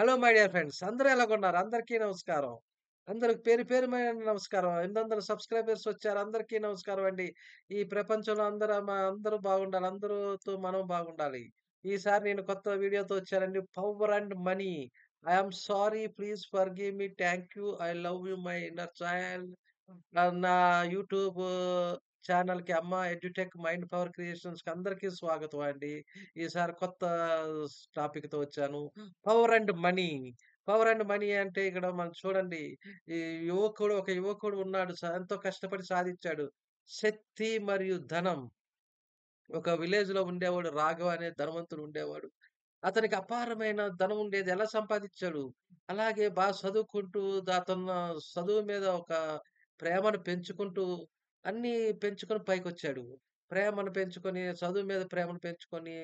Hello my dear friends. అందరూ ఎలాగున్నారు? అందరికీ నమస్కారం. అందరికి పేరు పేరున నమస్కారం. 800 సబ్‌స్క్రైబర్స్ వచ్చారు. అందరికీ నమస్కారం అండి. ఈ ప్రపంచంలో అందరూ బాగుండాలి. అందరూతో మనం బాగుండాలి. ఈసారి నేను కొత్త వీడియోతో వచ్చానండి. Power and money. I am sorry. Please forgive me. Thank you. I love you my inner child. నా యూట్యూబ్ ఛానెల్‌కి అమ్మ ఎడ్యుటెక్ మైండ్ పవర్ క్రియేషన్స్‌కి అందరికీ స్వాగతం అండి. ఈసారి కొత్త టాపిక్‌తో వచ్చాను. Power and money. Power and money అంటే ఇక్కడ మనం చూడండి. ఈ ఒక యువకుడు ఉన్నాడు. ఎంతో కష్టపడి సాధించాడు. శక్తి మరియు ధనం. ఒక విలేజ్‌లో ఉండేవాడు. రాఘవ అనే ధనవంతుడు ఉండేవాడు. అతనికి అపారమైన ధనం ఉండేది. ఎలా సంపాదిచ్చాడు? అలాగే బాగా చదువుకుంటూ అతను చదువు మీద ఒక ప్రేమను పెంచుకుంటూ అన్నీ పెంచుకొని పైకొచ్చాడు. ప్రేమను పెంచుకొని, చదువు మీద ప్రేమను పెంచుకొని,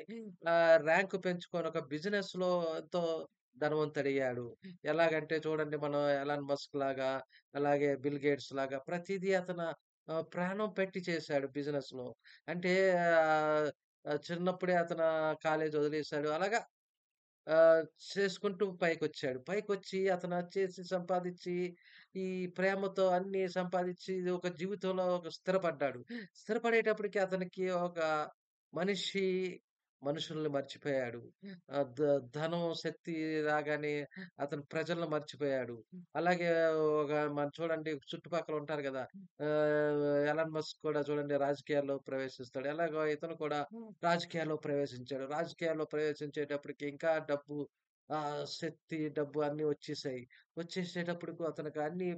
ర్యాంక్ పెంచుకొని ఒక బిజినెస్‌లో ఎంతో ధనవంతుడయ్యాడు. ఎలాగంటే చూడండి మనం ఎలాన్ మస్క్ లాగా, అలాగే బిల్ గేట్స్ లాగా ప్రతీదీ అతను ప్రాణం పెట్టి చేశాడు బిజినెస్‌లో. అంటే ఆహ్, చిన్నప్పుడే అతను కాలేజ్ వదిలేసాడు. అలాగా ఆహ్, చేసుకుంటూ పైకొచ్చాడు. పైకొచ్చి అతను చేసి సంపాదిచ్చి, ఈ ప్రేమతో అన్నీ సంపాదిచ్చి ఒక జీవితంలో ఒక స్థిరపడ్డాడు. స్థిరపడేటప్పటికి అతనికి ఒక మనిషి మనుషుల్ని మర్చిపోయాడు. ఆహ్, ధ ధనం, శక్తి రాగానే అతను ప్రజలను మర్చిపోయాడు. అలాగే మనం చూడండి చుట్టుపక్కల ఉంటారు గదా! ఎలాన్ మస్క్ కూడా చూడండి రాజకీయాల్లో ప్రవేశిస్తాడు. ఎలాగో ఇతను కూడా రాజకీయాల్లో ప్రవేశించాడు. రాజకీయాల్లో ప్రవేశించేటప్పటికి ఇంకా డబ్బు శక్తి, డబ్బు అన్నీ వచ్చేసాయి. వచ్చేసేటప్పటికి అతనికి అన్ని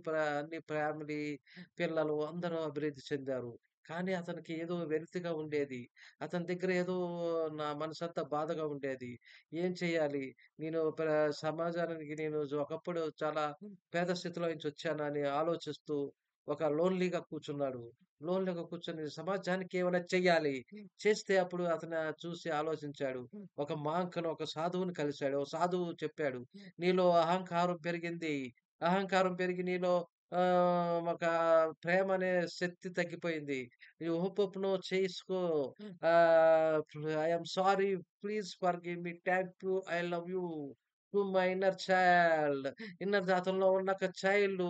ఫ్యామిలీ, పిల్లలు అందరూ అభివృద్ధి చెందారు. కానీ అతనికి ఏదో వెలితిగా ఉండేది. అతని దగ్గర ఏదో నా మనసంతా బాధగా ఉండేది. ఏం చేయాలి? నేను సమాజానికి ఒకప్పుడు చాలా పేద స్థితిలో నుంచి వచ్చానని ఆలోచిస్తూ ఒక లోన్‌లీగా కూర్చున్నాడు. లోన్‌లీగా కూర్చొని సమాజానికి ఏమైనా చెయ్యాలి. చేస్తే అప్పుడు అతను చూసి ఆలోచించాడు. ఒక సాధువుని కలిసాడు. ఒక సాధువు చెప్పాడు. "నీలో అహంకారం పెరిగింది. అహంకారం పెరిగి నీలో ఒక ప్రేమ అనే శక్తి తగ్గిపోయింది. యూ ఓపెన్ చేసుకో. I am sorry. Please forgive me. Thank you. I love you. To my inner child." అతనిలో ఉన్న ఒక చైల్డ్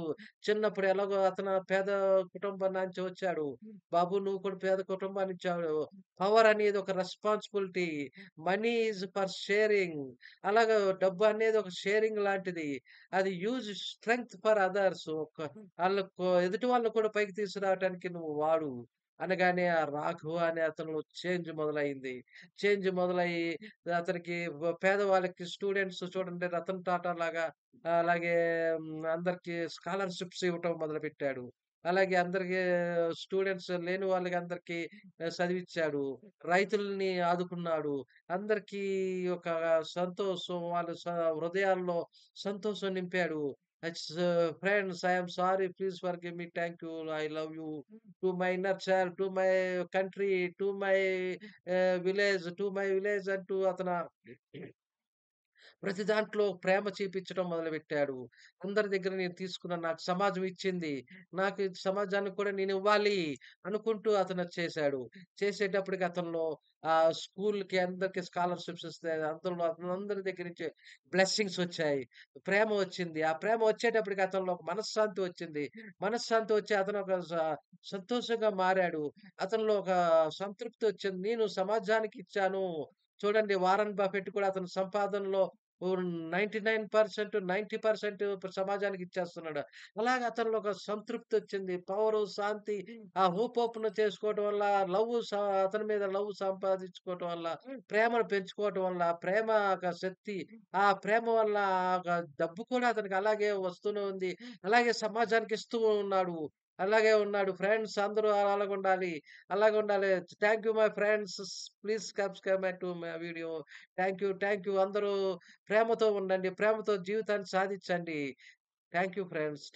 చిన్నప్పుడు ఎలాగో అతను పేద కుటుంబం నుంచి వచ్చాడు. బాబు నువ్వు కూడా పేద కుటుంబాన్ని ఇచ్చావు. పవర్ అనేది ఒక responsibility. Money is for sharing. అలాగా డబ్బు అనేది ఒక షేరింగ్ లాంటిది. అది యూజ్ స్ట్రెంగ్త్ ఫర్ అదర్స్. ఎదుటి వాళ్ళని కూడా పైకి తీసుకురావటానికి నువ్వు వాడు. అనగానే ఆ రాఘవ అనే అతనిలో చేంజ్ మొదలైంది. చేంజ్ మొదలయ్యి అతనికి పేదవాళ్ళకి స్టూడెంట్స్ చూడండి రతన్ టాటా లాగా అలాగే అందరికి స్కాలర్‌షిప్స్ ఇవ్వటం మొదలుపెట్టాడు. అలాగే అందరికి స్టూడెంట్స్ లేని వాళ్ళకి అందరికి చదివిచ్చాడు. రైతుల్ని ఆదుకున్నాడు. అందరికీ ఒక సంతోషం వాళ్ళ హృదయాల్లో సంతోషం నింపాడు. It's friends I am sorry. Please forgive me. Thank you. I love you. To my inner child, to my country, to my village అంటూ అతను ప్రతి దాంట్లో ప్రేమ చూపించడం మొదలుపెట్టాడు. అందరి దగ్గర నేను తీసుకున్నాను. నాకు సమాజం ఇచ్చింది. నాకు ఈ సమాజానికి కూడా నేనివ్వాలి అనుకుంటూ అతను చేశాడు. చేసేటప్పటికి అతనిలో స్కూల్‌కి అందరికి స్కాలర్‌షిప్స్ ఇస్తే అందులో అందరి దగ్గర నుంచి బ్లెస్సింగ్స్ వచ్చాయి. ప్రేమ వచ్చింది. ఆ ప్రేమ వచ్చేటప్పటికి అతనిలో ఒక మనశ్శాంతి వచ్చింది. మనశ్శాంతి వచ్చి అతను ఒక సంతోషంగా మారాడు. అతనిలో ఒక సంతృప్తి వచ్చింది. నేను సమాజానికి ఇచ్చాను. చూడండి 'వారన్ బఫెట్' కూడా అతని సంపాదనలో ఓహ్! 99% 90% సమాజానికి ఇచ్చేస్తున్నాడు. అలాగే అతనిలో ఒక సంతృప్తొచ్చింది. పవరు, శాంతి హోప్ ఓపెన్ చేసుకోవటం వల్ల లవ్ అతని మీద లవ్ సంపాదించుకోవటం వల్ల, ప్రేమను పెంచుకోవటం వల్ల, ప్రేమ ఒక శక్తి. ఆ ప్రేమ వల్ల ఒక డబ్బు కూడా అతనికి అలాగే వస్తూనే ఉంది. అలాగే సమాజానికి ఇస్తూ ఉన్నాడు. అలాగే ఉన్నాడు. ఫ్రెండ్స్ అందరూ అలాగుండాలి. అలాగుండాలి. Thank you my friends. Please subscribe my video. Thank you. అందరూ ప్రేమతో ఉండండి. ప్రేమతో జీవితాన్ని సాధించండి. Thank you friends.